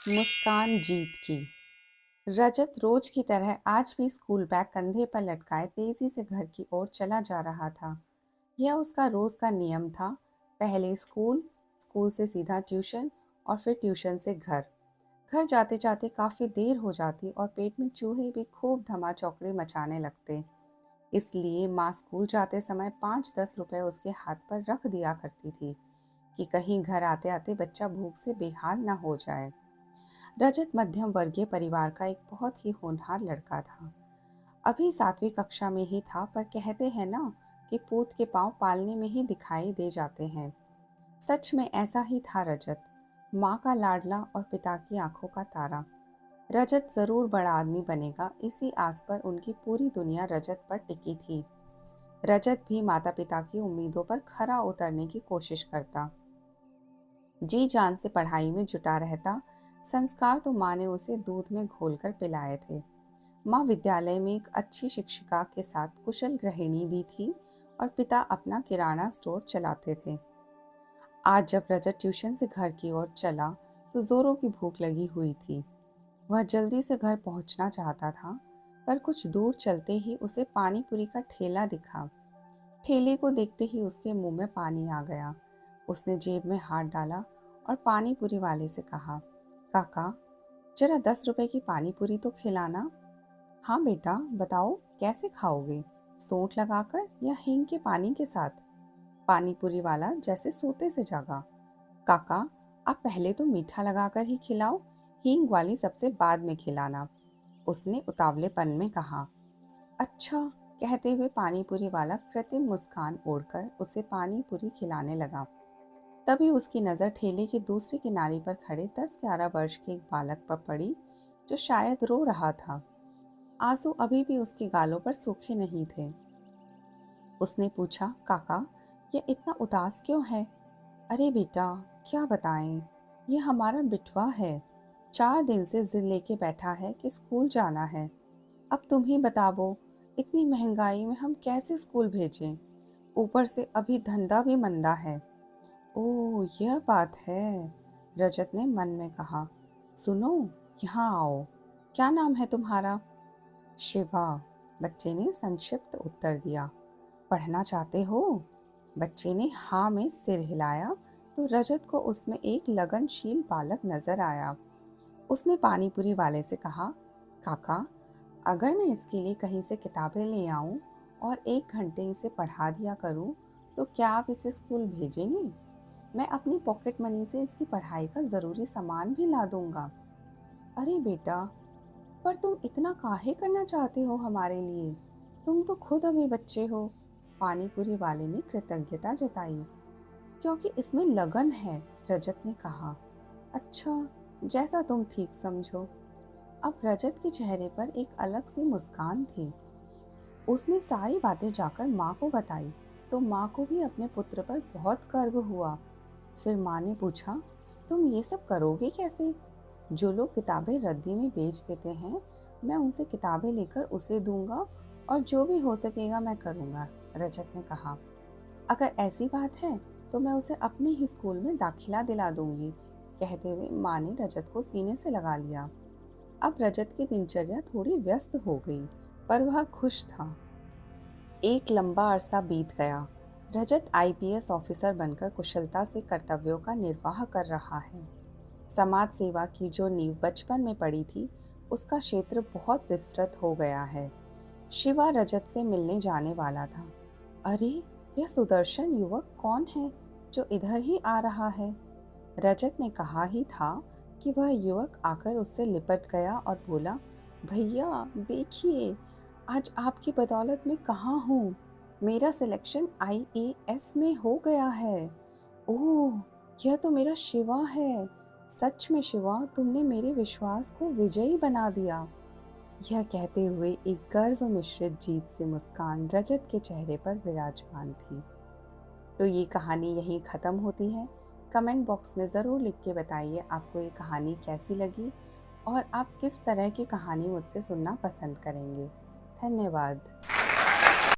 मुस्कान जीत की। रजत रोज की तरह आज भी स्कूल बैग कंधे पर लटकाए तेजी से घर की ओर चला जा रहा था। यह उसका रोज का नियम था। पहले स्कूल, स्कूल से सीधा ट्यूशन और फिर ट्यूशन से घर। घर जाते जाते काफ़ी देर हो जाती और पेट में चूहे भी खूब धमा चौकड़ी मचाने लगते। इसलिए माँ स्कूल जाते समय 5-10 रुपए उसके हाथ पर रख दिया करती थी कि कहीं घर आते आते बच्चा भूख से बेहाल ना हो जाए। रजत मध्यम वर्गीय परिवार का एक बहुत ही होनहार लड़का था। अभी 7वीं कक्षा में ही था, पर कहते हैं ना कि पूत के पांव पालने में ही दिखाई दे जाते हैं। सच में ऐसा ही था रजत, माँ का लाडला और पिता की आंखों का तारा। रजत जरूर बड़ा आदमी बनेगा, इसी आस पर उनकी पूरी दुनिया रजत पर टिकी थी। रजत भी माता पिता की उम्मीदों पर खरा उतरने की कोशिश करता, जी जान से पढ़ाई में जुटा रहता। संस्कार तो माँ ने उसे दूध में घोलकर पिलाए थे। माँ विद्यालय में एक अच्छी शिक्षिका के साथ कुशल गृहिणी भी थी और पिता अपना किराना स्टोर चलाते थे। आज जब रजत ट्यूशन से घर की ओर चला तो जोरों की भूख लगी हुई थी। वह जल्दी से घर पहुंचना चाहता था, पर कुछ दूर चलते ही उसे पानी पूरी का ठेला दिखा। ठेले को देखते ही उसके मुंह में पानी आ गया। उसने जेब में हाथ डाला और पानी पूरी वाले से कहा, काका, जरा 10 रुपए की पानी पूरी तो खिलाना। हाँ बेटा, बताओ कैसे खाओगे, सोंठ लगाकर या हींग के पानी के साथ? पानी पूरी वाला जैसे सोते से जागा। काका, आप पहले तो मीठा लगाकर ही खिलाओ, हींग वाली सबसे बाद में खिलाना, उसने उतावलेपन में कहा। अच्छा, कहते हुए पानी पूरी वाला कृत्रिम मुस्कान ओढ़कर उसे पानी पूरी खिलाने लगा। तभी उसकी नज़र ठेले की दूसरी किनारे पर खड़े 10-11 वर्ष के एक बालक पर पड़ी, जो शायद रो रहा था। आंसू अभी भी उसके गालों पर सूखे नहीं थे। उसने पूछा, काका, ये इतना उदास क्यों है? अरे बेटा, क्या बताएं, ये हमारा बिटवा है। 4 दिन से जिद लेके बैठा है कि स्कूल जाना है। अब तुम ही बताओ, इतनी महंगाई में हम कैसे स्कूल भेजें? ऊपर से अभी धंधा भी मंदा है। ओह, यह बात है, रजत ने मन में कहा। सुनो, यहाँ आओ। क्या नाम है तुम्हारा? शिवा, बच्चे ने संक्षिप्त उत्तर दिया। पढ़ना चाहते हो? बच्चे ने हाँ में सिर हिलाया तो रजत को उसमें एक लगनशील बालक नजर आया। उसने पानीपुरी वाले से कहा, काका, अगर मैं इसके लिए कहीं से किताबें ले आऊं और 1 घंटे इसे पढ़ा दिया करूं, तो क्या आप इसे स्कूल भेजेंगे? मैं अपनी पॉकेट मनी से इसकी पढ़ाई का ज़रूरी सामान भी ला दूंगा। अरे बेटा, पर तुम इतना काहे करना चाहते हो हमारे लिए? तुम तो खुद अभी बच्चे हो। पानीपुरी वाले ने कृतज्ञता जताई। क्योंकि इसमें लगन है, रजत ने कहा। अच्छा, जैसा तुम ठीक समझो। अब रजत के चेहरे पर एक अलग सी मुस्कान थी। उसने सारी बातें जाकर माँ को बताई तो माँ को भी अपने पुत्र पर बहुत गर्व हुआ। फिर माँ ने पूछा, तुम ये सब करोगे कैसे? जो लोग किताबें रद्दी में बेच देते हैं, मैं उनसे किताबें लेकर उसे दूंगा और जो भी हो सकेगा मैं करूंगा, रजत ने कहा। अगर ऐसी बात है तो मैं उसे अपने ही स्कूल में दाखिला दिला दूंगी, कहते हुए माँ ने रजत को सीने से लगा लिया। अब रजत की दिनचर्या थोड़ी व्यस्त हो गई, पर वह खुश था। एक लंबा अरसा बीत गया। रजत आईपीएस ऑफिसर बनकर कुशलता से कर्तव्यों का निर्वाह कर रहा है। समाज सेवा की जो नींव बचपन में पड़ी थी, उसका क्षेत्र बहुत विस्तृत हो गया है। शिवा रजत से मिलने जाने वाला था। अरे, यह सुदर्शन युवक कौन है जो इधर ही आ रहा है? रजत ने कहा ही था कि वह युवक आकर उससे लिपट गया और बोला, भैया देखिए, आज आपकी बदौलत में कहाँ हूँ। मेरा सिलेक्शन आईएएस में हो गया है। ओह, यह तो मेरा शिवा है। सच में शिवा, तुमने मेरे विश्वास को विजयी बना दिया। यह कहते हुए एक गर्व मिश्रित जीत से मुस्कान रजत के चेहरे पर विराजमान थी। तो ये कहानी यहीं ख़त्म होती है। कमेंट बॉक्स में ज़रूर लिख के बताइए आपको ये कहानी कैसी लगी और आप किस तरह की कहानी मुझसे सुनना पसंद करेंगे। धन्यवाद।